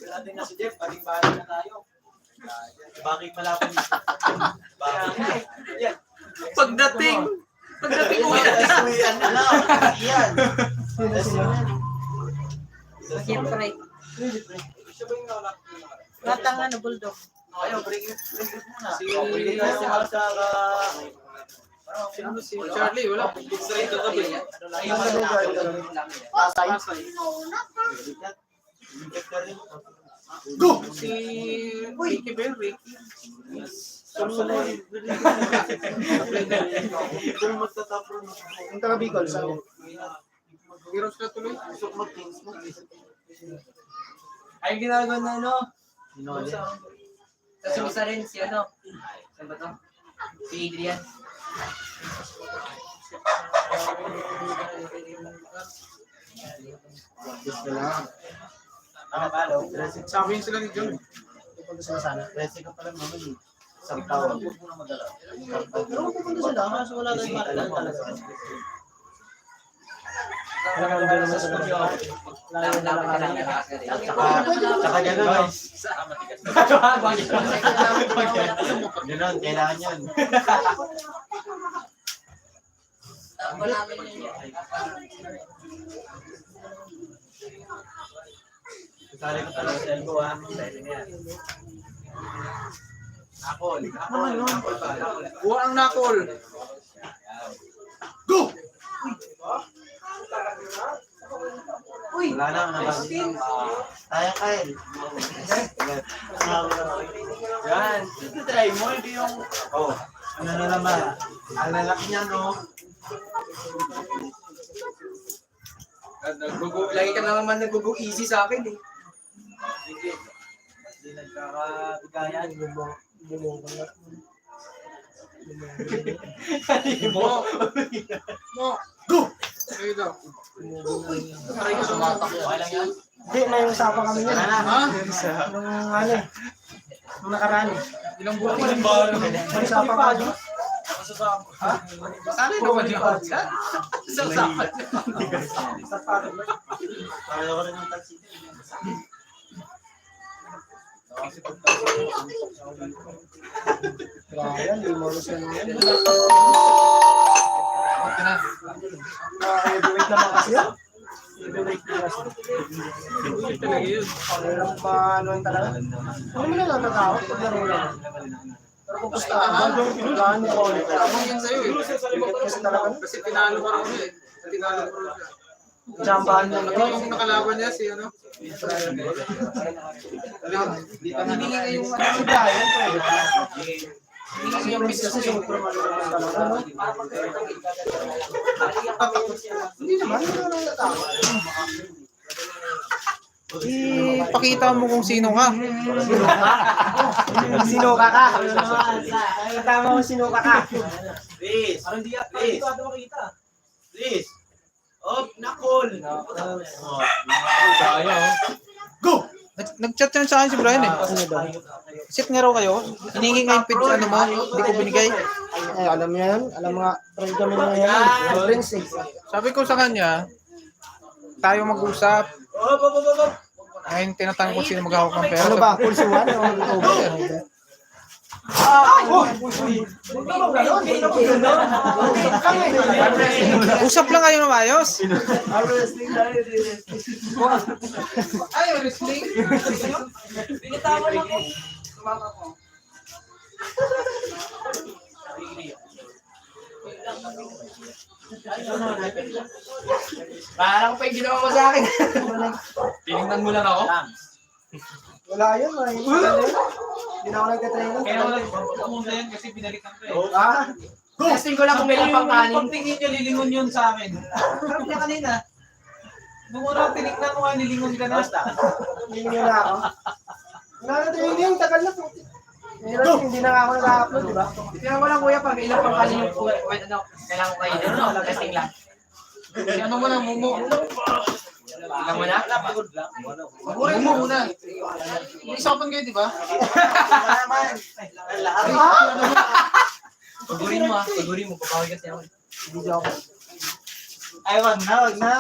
Natin na si Jeff, paling-paling na tayo. Bakit pala ako dito? Bakit? Pagdating uwian na. Yan. Siyempre. Ratang ano, bulldog. Ayaw, break it muna. Sige tayo sa Si Charlie, wala. Straight to the bay. Go! Si Ricky Bell, Ricky. Yung taga Bicol, saan? Heroes na tuloy. Ay, ginagawa na ano? Tapos isa rin si ano. Saan ba to? Si Adrian. Sabi yun sila ni John. Pupunta sila sana. Resi ka pala naman eh. Isang taon. Huwag mo na magalaw. Pero pupunta sila, kaso wala tayong marka talaga. Tsaka gano'n. Gano'n, kailangan yun. Sali ko talaga sa elbow ha. Nakol. Buwan ang nakol. Go! Wala na, nabasin. Tayo, Kyle. Yan. Try mo, hindi yung... Oh, ano na naman. Ang lalaki niya, no? Lagi ka na naman nag-go easy sa akin eh. Sige. Hindi nagkakabigayan. Mo. Go! Ayun daw. Aray ka sumatak. Okay lang yan? Hindi, may usapan kami yan. Ha? Nung ano eh. Nung nakaraan eh. Ilang buwan ko rin ba? May usapan kami. Sana naman yun. Sa usapan. Kaya ko rin ng taxi. Ryan, di mo rin yan. Okay na. Heavyweight naman kasi yan. Heavyweight na kasi. Talaga yun. Meron pa ano yung talaga. Ano mo na lang natakot pag laro lang. Pero kung pustahan, gaano ko ulit. Tamang yan sa'yo eh. Kasi talaga. Kasi tinalo ka rin eh. Tinalo ko rin siya. Jambahan lang Ito yun. yung nakalaban niya si ano. Hindi nga yung ano. Kasi yung miss kasi super malulungan talaga. No? Hindi naman, hindi naman natakot. Ipakita mo kung sino ka. Sinuka ka. Katama mo sinuka ka. Please. Parang di Please. ito makita. Please. Oh, nakol. Go! Nag-chat yan sa akin si Brian eh. Sit nga raw kayo. Hiningi nga yung page ano mo. Hindi ko binigay. Eh, alam mo yan. Alam mo nga, try kami na yan. Prince eh. Sabi ko sa kanya, tayo mag-usap. Ngayon tinatanong ko sino maghahawak ng pera. Ano ba? Pulse 1 o over? Usap lang kayo ng ayos. Ay, wrestling. Binitawan lang eh. Parang pa yung ginawa mo sa akin. Tinignan mo lang ako. Wala yun. Hindi na ako nagka-training. Kaya wala muna yan kasi binalikan ko eh. Ah, Testing ko lang kung may lapang kanin. Pag tingin nyo, lilingon yun sa akin. Harap niya kanina. Nung una tinignan mo nga, nilingon ka na. hindi na ako. Wala na training, tagal na po. Hindi na nga ako nag-upload, di ba? Kaya wala kuya pag ilang pang kanin yung ano, kailangan ko kayo dito. Testing lang. Ano mo lang, mumo. Ilang mo na? Mumo muna. Isapan kayo, di ba? Pagurin mo ah. Pagurin mo. Papawi kasi ako. Hindi ako. Ay, wag na. Wag na.